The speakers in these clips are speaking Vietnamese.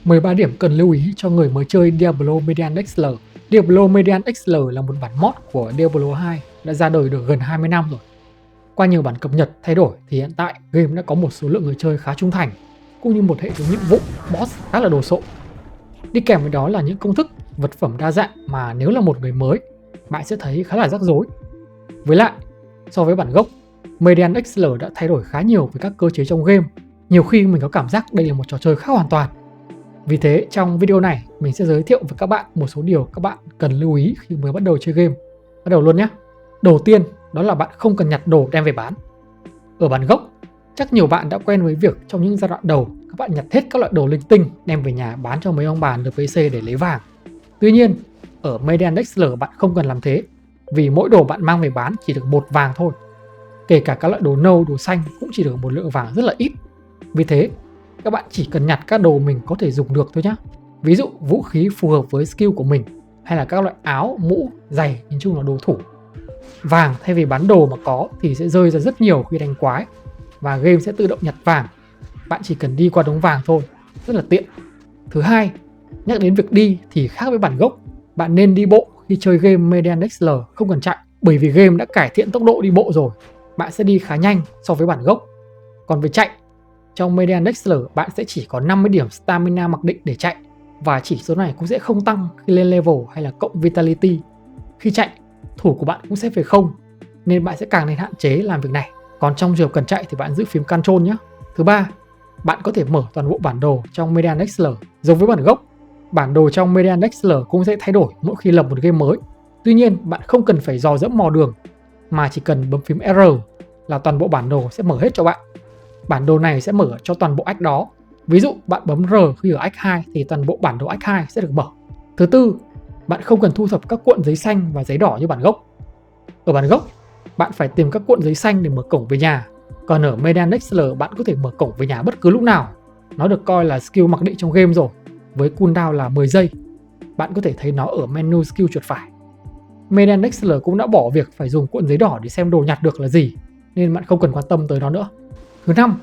13 điểm cần lưu ý cho người mới chơi Diablo Median XL. Diablo Median XL là một bản mod của Diablo 2 đã ra đời được gần 20 năm rồi. Qua nhiều bản cập nhật thay đổi thì hiện tại game đã có một số lượng người chơi khá trung thành, cũng như một hệ thống nhiệm vụ boss khá là đồ sộ. Đi kèm với đó là những công thức, vật phẩm đa dạng mà nếu là một người mới, bạn sẽ thấy khá là rắc rối. Với lại, so với bản gốc, Median XL đã thay đổi khá nhiều với các cơ chế trong game. Nhiều khi mình có cảm giác đây là một trò chơi khác hoàn toàn. Vì thế, trong video này, mình sẽ giới thiệu với các bạn một số điều các bạn cần lưu ý khi mới bắt đầu chơi game. Bắt đầu luôn nhé! Đầu tiên, đó là bạn không cần nhặt đồ đem về bán. Ở bản gốc, chắc nhiều bạn đã quen với việc trong những giai đoạn đầu, các bạn nhặt hết các loại đồ linh tinh đem về nhà bán cho mấy ông bà NPC để lấy vàng. Tuy nhiên, ở Median XL bạn không cần làm thế, vì mỗi đồ bạn mang về bán chỉ được 1 vàng thôi. Kể cả các loại đồ nâu, đồ xanh cũng chỉ được một lượng vàng rất là ít. Vì thế, các bạn chỉ cần nhặt các đồ mình có thể dùng được thôi nhé. Ví dụ vũ khí phù hợp với skill của mình, hay là các loại áo, mũ, giày, nhìn chung là đồ thủ. Vàng thay vì bán đồ mà có thì sẽ rơi ra rất nhiều khi đánh quái, và game sẽ tự động nhặt vàng. Bạn chỉ cần đi qua đống vàng thôi, rất là tiện. Thứ hai, nhắc đến việc đi thì khác với bản gốc, bạn nên đi bộ khi chơi game Median XL, không cần chạy, bởi vì game đã cải thiện tốc độ đi bộ rồi. Bạn sẽ đi khá nhanh so với bản gốc. Còn về chạy, trong Median XL bạn sẽ chỉ có 50 điểm stamina mặc định để chạy, và chỉ số này cũng sẽ không tăng khi lên level hay là cộng vitality. Khi chạy, thủ của bạn cũng sẽ về không, nên bạn sẽ càng nên hạn chế làm việc này. Còn trong trường hợp cần chạy thì bạn giữ phím Ctrl nhé. Thứ ba, bạn có thể mở toàn bộ bản đồ trong Median XL. Giống với bản gốc, bản đồ trong Median XL cũng sẽ thay đổi mỗi khi lập một game mới. Tuy nhiên, bạn không cần phải dò dẫm mò đường, mà chỉ cần bấm phím R là toàn bộ bản đồ sẽ mở hết cho bạn. Bản đồ này sẽ mở cho toàn bộ ách đó. Ví dụ bạn bấm R khi ở ách 2 thì toàn bộ bản đồ ách 2 sẽ được mở. Thứ tư, bạn không cần thu thập các cuộn giấy xanh và giấy đỏ như bản gốc. Ở bản gốc, bạn phải tìm các cuộn giấy xanh để mở cổng về nhà. Còn ở Median XL bạn có thể mở cổng về nhà bất cứ lúc nào. Nó được coi là skill mặc định trong game rồi, với cooldown là 10 giây. Bạn có thể thấy nó ở menu skill chuột phải. Median XL cũng đã bỏ việc phải dùng cuộn giấy đỏ để xem đồ nhặt được là gì, nên bạn không cần quan tâm tới nó nữa. Thứ năm,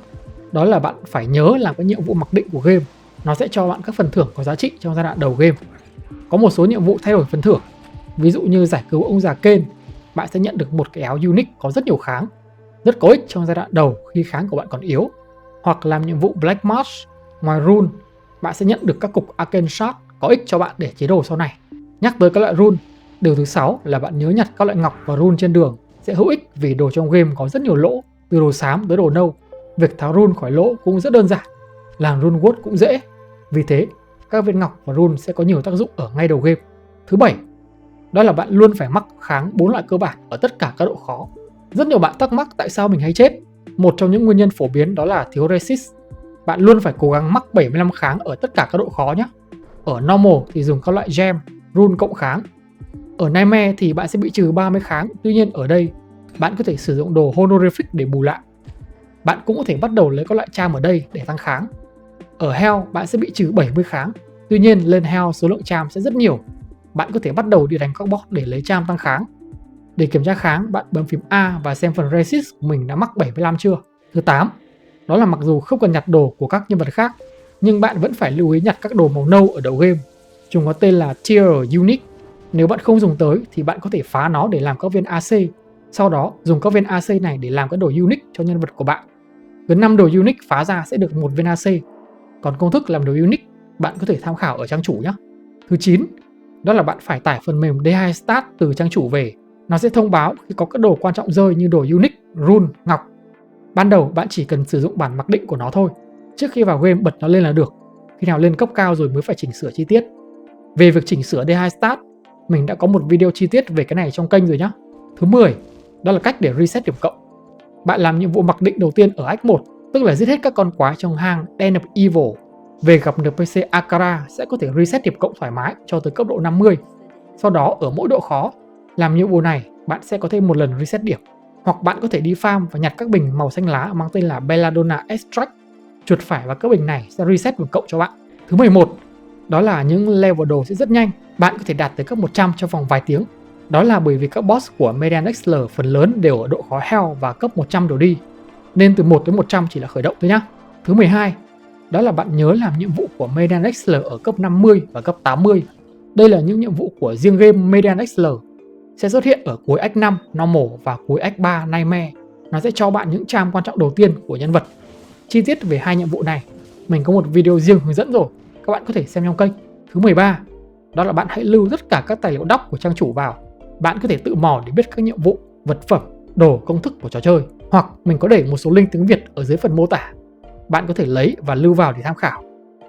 đó là bạn phải nhớ làm cái nhiệm vụ mặc định của game. Nó sẽ cho bạn các phần thưởng có giá trị trong giai đoạn đầu game. Có một số nhiệm vụ thay đổi phần thưởng. Ví dụ như giải cứu ông già Kane, bạn sẽ nhận được một cái áo unique có rất nhiều kháng, rất có ích trong giai đoạn đầu khi kháng của bạn còn yếu. Hoặc làm nhiệm vụ Black March, ngoài rune, bạn sẽ nhận được các cục Arcane Shard có ích cho bạn để chế đồ sau này. Nhắc tới các loại rune, điều thứ 6 là bạn nhớ nhặt các loại ngọc và rune trên đường, sẽ hữu ích vì đồ trong game có rất nhiều lỗ, từ đồ xám tới đồ nâu. Việc tháo rune khỏi lỗ cũng rất đơn giản, làm rune wood cũng dễ. Vì thế, các viên ngọc và rune sẽ có nhiều tác dụng ở ngay đầu game. Thứ 7, đó là bạn luôn phải mắc kháng 4 loại cơ bản ở tất cả các độ khó. Rất nhiều bạn thắc mắc tại sao mình hay chết. Một trong những nguyên nhân phổ biến đó là thiếu resist. Bạn luôn phải cố gắng mắc 75 kháng ở tất cả các độ khó nhé. Ở normal thì dùng các loại gem, rune cộng kháng. Ở nightmare thì bạn sẽ bị trừ 30 kháng. Tuy nhiên ở đây, bạn có thể sử dụng đồ honorific để bù lại. Bạn cũng có thể bắt đầu lấy các loại charm ở đây để tăng kháng. Ở hell bạn sẽ bị trừ 70 kháng. Tuy nhiên lên hell số lượng charm sẽ rất nhiều. Bạn có thể bắt đầu đi đánh các boss để lấy charm tăng kháng. Để kiểm tra kháng, bạn bấm phím A và xem phần resist của mình đã mắc 75 chưa. Thứ 8, đó là mặc dù không cần nhặt đồ của các nhân vật khác, nhưng bạn vẫn phải lưu ý nhặt các đồ màu nâu ở đầu game. Chúng có tên là Tier Unique. Nếu bạn không dùng tới thì bạn có thể phá nó để làm các viên AC. Sau đó dùng các viên AC này để làm các đồ unique cho nhân vật của bạn. Gần 5 đồ unique phá ra sẽ được một viên AC. Còn công thức làm đồ unique bạn có thể tham khảo ở trang chủ nhé. Thứ 9, đó là bạn phải tải phần mềm D2 Start từ trang chủ về. Nó sẽ thông báo khi có các đồ quan trọng rơi như đồ unique, rune, ngọc. Ban đầu bạn chỉ cần sử dụng bản mặc định của nó thôi. Trước khi vào game bật nó lên là được. Khi nào lên cấp cao rồi mới phải chỉnh sửa chi tiết. Về việc chỉnh sửa D2 Start, mình đã có một video chi tiết về cái này trong kênh rồi nhé. Thứ 10, đó là cách để reset điểm cộng. Bạn làm nhiệm vụ mặc định đầu tiên ở Act 1, tức là giết hết các con quái trong hang Den of Evil. Về gặp NPC Akara sẽ có thể reset điểm cộng thoải mái cho tới cấp độ 50. Sau đó ở mỗi độ khó, làm nhiệm vụ này bạn sẽ có thêm một lần reset điểm. Hoặc bạn có thể đi farm và nhặt các bình màu xanh lá mang tên là Belladonna Extract. Chuột phải vào các bình này sẽ reset điểm cộng cho bạn. Thứ 11, đó là những level đồ sẽ rất nhanh. Bạn có thể đạt tới cấp 100 trong vòng vài tiếng. Đó là bởi vì các boss của Median XL phần lớn đều ở độ khó hell và cấp 100 đổ đi. Nên từ 1 tới 100 chỉ là khởi động thôi nhá. Thứ 12, đó là bạn nhớ làm nhiệm vụ của Median Excellence ở cấp 50 và cấp 80. Đây là những nhiệm vụ của riêng game Median Excellence, sẽ xuất hiện ở cuối Act 5 Normal và cuối Act 3 Nightmare. Nó sẽ cho bạn những charm quan trọng đầu tiên của nhân vật. Chi tiết về hai nhiệm vụ này, mình có một video riêng hướng dẫn rồi, các bạn có thể xem trong kênh. Thứ 13, đó là bạn hãy lưu tất cả các tài liệu doc của trang chủ vào. Bạn có thể tự mò để biết các nhiệm vụ, vật phẩm, đồ, công thức của trò chơi. Hoặc mình có để một số link tiếng Việt ở dưới phần mô tả. Bạn có thể lấy và lưu vào để tham khảo.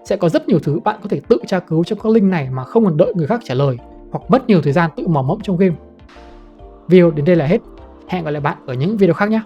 Sẽ có rất nhiều thứ bạn có thể tự tra cứu trong các link này mà không cần đợi người khác trả lời, hoặc mất nhiều thời gian tự mò mẫm trong game. Video đến đây là hết. Hẹn gặp lại bạn ở những video khác nhé.